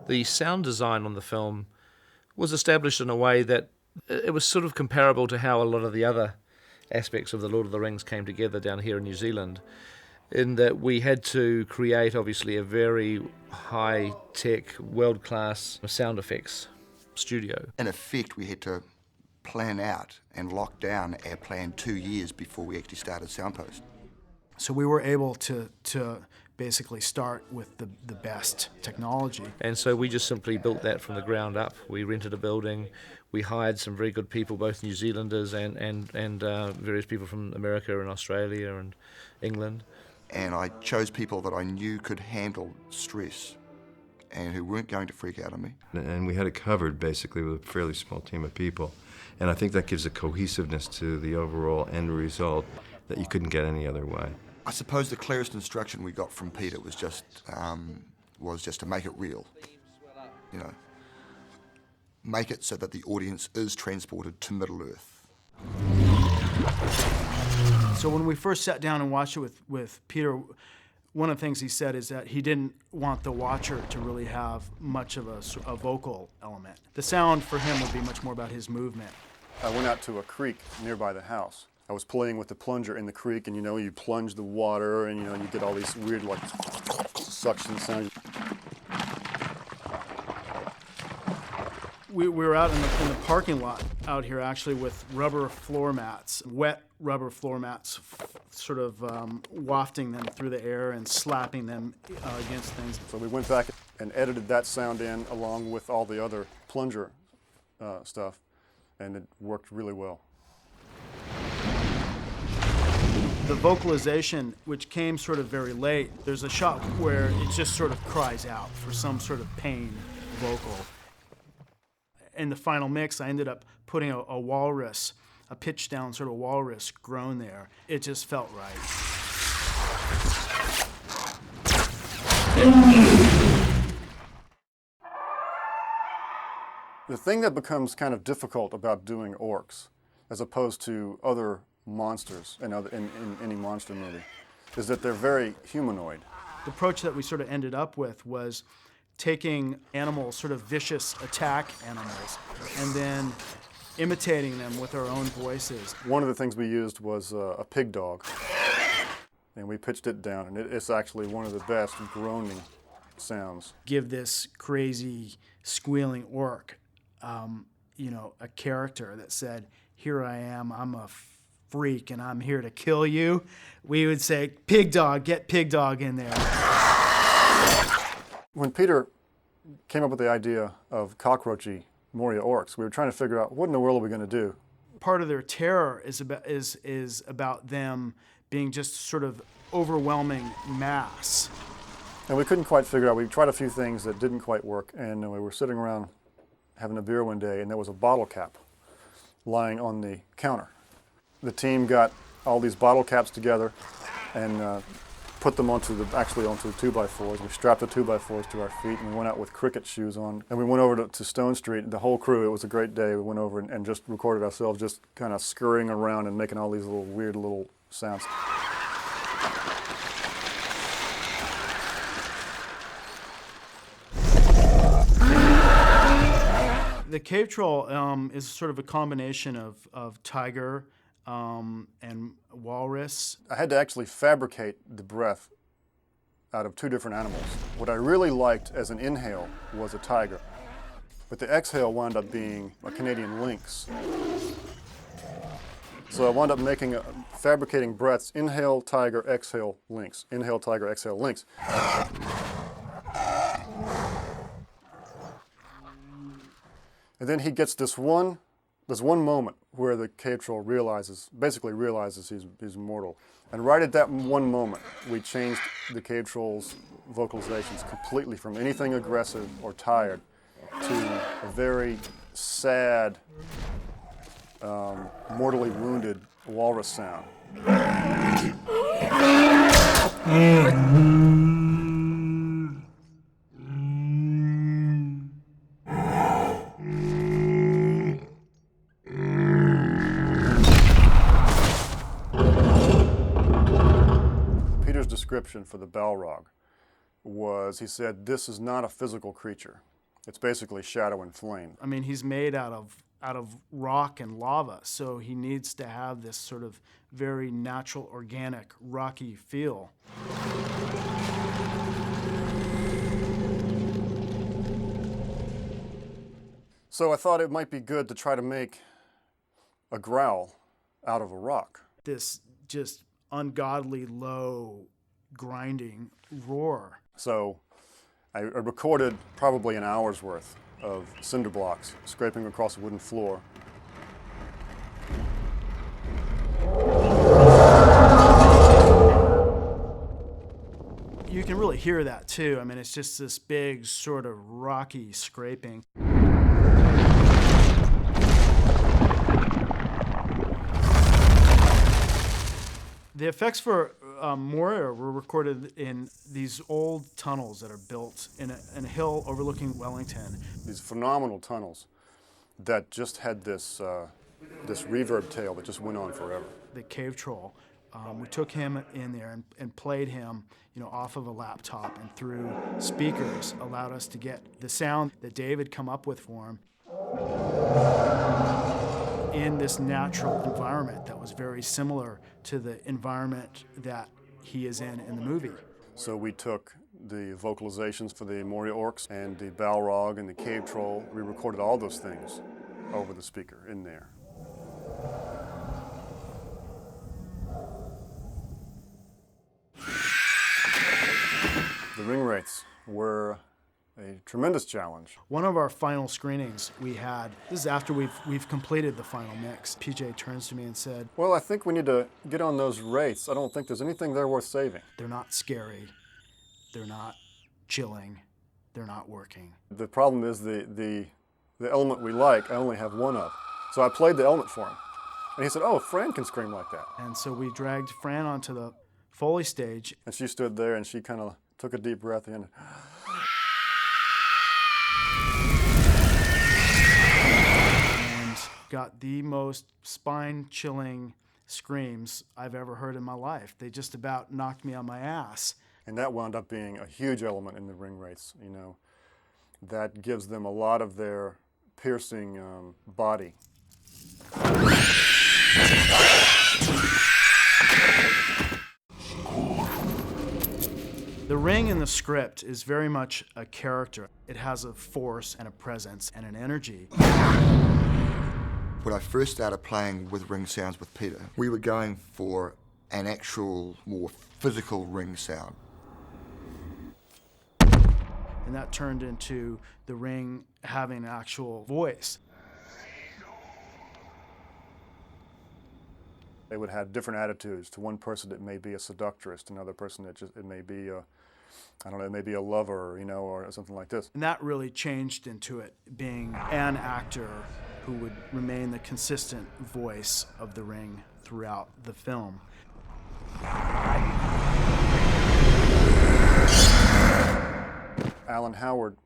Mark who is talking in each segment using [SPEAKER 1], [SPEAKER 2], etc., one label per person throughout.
[SPEAKER 1] The sound design on the film was established in a way that it was sort of comparable to how a lot of the other aspects of the Lord of the Rings came together down here in New Zealand, in that we had to create, obviously, a very high-tech, world-class sound effects studio.
[SPEAKER 2] In effect, we had to plan out and lock down our plan 2 years before we actually started Soundpost.
[SPEAKER 3] So we were able to basically start with the best technology.
[SPEAKER 1] And so we just simply built that from the ground up. We rented a building, we hired some very good people, both New Zealanders and various people from America and Australia and England.
[SPEAKER 2] And I chose people that I knew could handle stress and who weren't going to freak out on me.
[SPEAKER 4] And we had it covered basically with a fairly small team of people. And I think that gives a cohesiveness to the overall end result that you couldn't get any other way.
[SPEAKER 2] I suppose the clearest instruction we got from Peter was just to make it real. You know, make it so that the audience is transported to Middle Earth.
[SPEAKER 3] So when we first sat down and watched it with Peter, one of the things he said is that he didn't want the watcher to really have much of a vocal element. The sound for him would be much more about his movement.
[SPEAKER 5] I went out to a creek nearby the house. I was playing with the plunger in the creek, and you plunge the water, and you get all these weird like suction sounds.
[SPEAKER 3] We were out in the parking lot out here actually with rubber floor mats, wet rubber floor mats, sort of wafting them through the air and slapping them against things.
[SPEAKER 5] So we went back and edited that sound in along with all the other plunger stuff, and it worked really well.
[SPEAKER 3] The vocalization, which came sort of very late, there's a shot where it just sort of cries out for some sort of pain vocal. In the final mix, I ended up putting a walrus, a pitched down sort of walrus groan there. It just felt right.
[SPEAKER 5] The thing that becomes kind of difficult about doing orcs, as opposed to other monsters in any monster movie, is that they're very humanoid.
[SPEAKER 3] The approach that we sort of ended up with was taking animals, sort of vicious attack animals, and then imitating them with our own voices.
[SPEAKER 5] One of the things we used was a pig dog, and we pitched it down, and it's actually one of the best groaning sounds.
[SPEAKER 3] Give this crazy squealing orc, a character that said, "Here I am, I'm a freak and I'm here to kill you." We would say, "Pig dog, get pig dog in there."
[SPEAKER 5] When Peter came up with the idea of cockroachy Moria orcs, we were trying to figure out what in the world are we going to do.
[SPEAKER 3] Part of their terror is about them being just sort of overwhelming mass.
[SPEAKER 5] And we couldn't quite figure out. We tried a few things that didn't quite work, and we were sitting around having a beer one day, and there was a bottle cap lying on the counter. The team got all these bottle caps together and put them onto the 2x4s. We strapped the 2x4s to our feet, and we went out with cricket shoes on. And we went over to Stone Street, the whole crew. It was a great day. We went over and just recorded ourselves just kind of scurrying around and making all these little weird little sounds.
[SPEAKER 3] The cave troll is sort of a combination of tiger and walrus.
[SPEAKER 5] I had to actually fabricate the breath out of two different animals. What I really liked as an inhale was a tiger, but the exhale wound up being a Canadian lynx. So I wound up fabricating breaths: inhale, tiger, exhale, lynx. Inhale, tiger, exhale, lynx. And then he gets this one moment where the cave troll basically realizes he's mortal. And right at that one moment, we changed the cave troll's vocalizations completely from anything aggressive or tired to a very sad, mortally wounded walrus sound. description for the Balrog was, he said, this is not a physical creature. It's basically shadow and flame.
[SPEAKER 3] I mean, he's made out of rock and lava, so he needs to have this sort of very natural, organic, rocky feel.
[SPEAKER 5] So I thought it might be good to try to make a growl out of a rock.
[SPEAKER 3] This just ungodly low, grinding roar.
[SPEAKER 5] So I recorded probably an hour's worth of cinder blocks scraping across a wooden floor.
[SPEAKER 3] You can really hear that too. I mean, it's just this big sort of rocky scraping. The effects for Moria were recorded in these old tunnels that are built in a hill overlooking Wellington.
[SPEAKER 5] These phenomenal tunnels that just had this, this reverb tail that just went on forever.
[SPEAKER 3] The cave troll, we took him in there and played him, you know, off of a laptop and through speakers, allowed us to get the sound that Dave had come up with for him in this natural environment that was very similar to the environment that he is in the movie.
[SPEAKER 5] So we took the vocalizations for the Moria orcs and the Balrog and the cave troll. We recorded all those things over the speaker in there. The ring wraiths were a tremendous challenge.
[SPEAKER 3] One of our final screenings we had, this is after we've completed the final mix, PJ turns to me and said,
[SPEAKER 5] Well, I think we need to get on those wraiths. I don't think there's anything there worth saving.
[SPEAKER 3] they're not scary, they're not chilling, they're not working.
[SPEAKER 5] The problem is the element we like, I only have one of. So I played the element for him. And he said, oh, Fran can scream like that.
[SPEAKER 3] And so we dragged Fran onto the Foley stage.
[SPEAKER 5] And she stood there and she kind of took a deep breath in.
[SPEAKER 3] And got the most spine-chilling screams I've ever heard in my life. They just about knocked me on my ass.
[SPEAKER 5] And that wound up being a huge element in the ring wraiths, you know. That gives them a lot of their piercing body.
[SPEAKER 3] The ring in the script is very much a character. It has a force and a presence and an energy.
[SPEAKER 2] When I first started playing with ring sounds with Peter, we were going for an actual, more physical ring sound.
[SPEAKER 3] And that turned into the ring having an actual voice.
[SPEAKER 5] They would have different attitudes. To one person it may be a seductress, to another person it may be a, I don't know, it may be a lover, you know, or something like this.
[SPEAKER 3] And that really changed into it being an actor who would remain the consistent voice of the ring throughout the film.
[SPEAKER 5] Alan Howard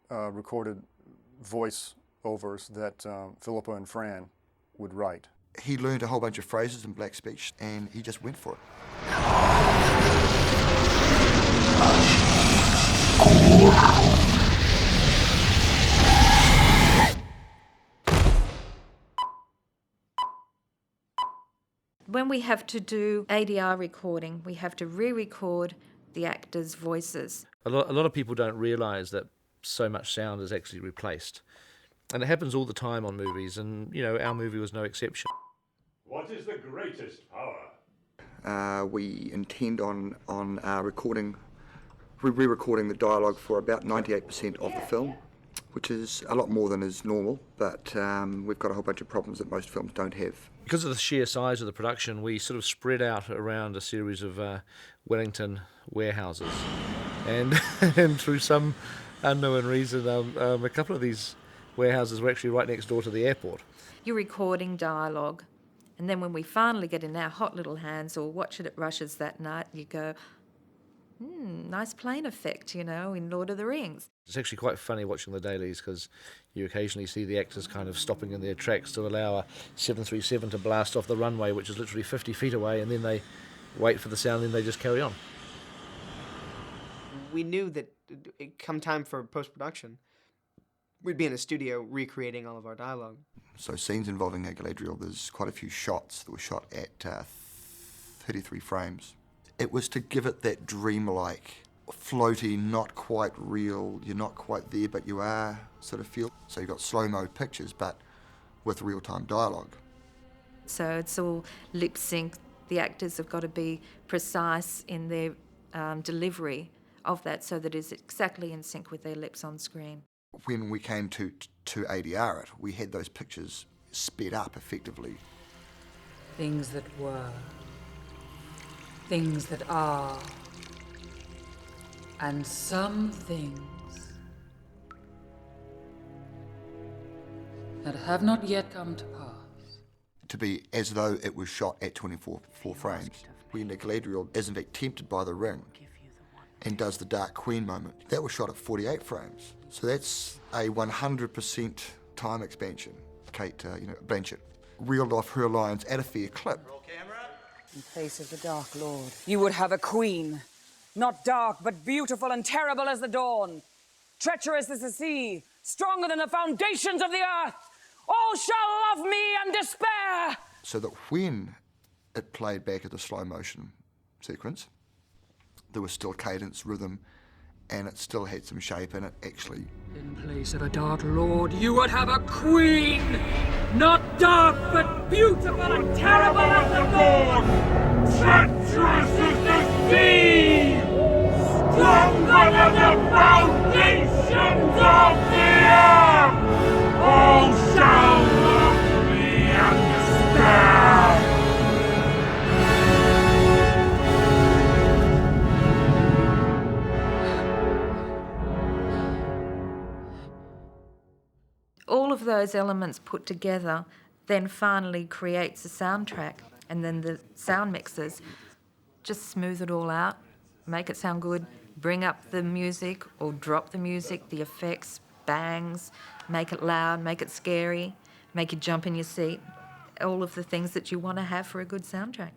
[SPEAKER 5] recorded voice overs that Philippa and Fran would write.
[SPEAKER 2] He learned a whole bunch of phrases in black speech and he just went for it.
[SPEAKER 6] When we have to do ADR recording, we have to re-record the actors' voices.
[SPEAKER 1] A lot of people don't realise that so much sound is actually replaced. And it happens all the time on movies, and, you know, our movie was no exception.
[SPEAKER 7] What is the greatest power?
[SPEAKER 2] We intend on re-recording the dialogue for about 98% of the film, which is a lot more than is normal, but we've got a whole bunch of problems that most films don't have.
[SPEAKER 1] Because of the sheer size of the production, we sort of spread out around a series of Wellington warehouses. And, and through some unknown reason, a couple of these warehouses were actually right next door to the airport.
[SPEAKER 6] You're recording dialogue, and then when we finally get in our hot little hands or watch it at Rush's that night, you go, nice plane effect, you know, in Lord of the Rings.
[SPEAKER 1] It's actually quite funny watching the dailies because you occasionally see the actors kind of stopping in their tracks to allow a 737 to blast off the runway, which is literally 50 feet away, and then they wait for the sound, then they just carry on.
[SPEAKER 8] We knew that come time for post-production, we'd be in a studio recreating all of our dialogue.
[SPEAKER 2] So scenes involving Galadriel, there's quite a few shots that were shot at 33 frames. It was to give it that dreamlike, floaty, not quite real, you're not quite there but you are sort of feel. So you've got slow-mo pictures but with real-time dialogue.
[SPEAKER 6] So it's all lip sync. The actors have got to be precise in their delivery of that so that it's exactly in sync with their lips on screen.
[SPEAKER 2] When we came to ADR it, we had those pictures sped up effectively.
[SPEAKER 9] Things that were, things that are, and some things that have not yet come to pass.
[SPEAKER 2] To be as though it was shot at 24 frames. When Galadriel is in fact tempted by the ring and does the Dark Queen moment, that was shot at 48 frames. So that's a 100% time expansion. Kate Blanchett reeled off her lines at a fair clip.
[SPEAKER 9] In place of the Dark Lord, you would have a queen. Not dark, but beautiful and terrible as the dawn. Treacherous as the sea, stronger than the foundations of the earth. All shall love me and despair.
[SPEAKER 2] So that when it played back at the slow motion sequence, there was still cadence, rhythm, and it still had some shape in it, actually.
[SPEAKER 9] In place of a Dark Lord, you would have a queen! Not dark, but beautiful and terrible as the dawn!
[SPEAKER 7] Treacherous as the sea! Stronger than the foundations of the earth! All shall love me and despair!
[SPEAKER 6] All of those elements put together then finally creates a soundtrack, and then the sound mixers just smooth it all out, make it sound good, bring up the music or drop the music, the effects, bangs, make it loud, make it scary, make you jump in your seat, all of the things that you want to have for a good soundtrack.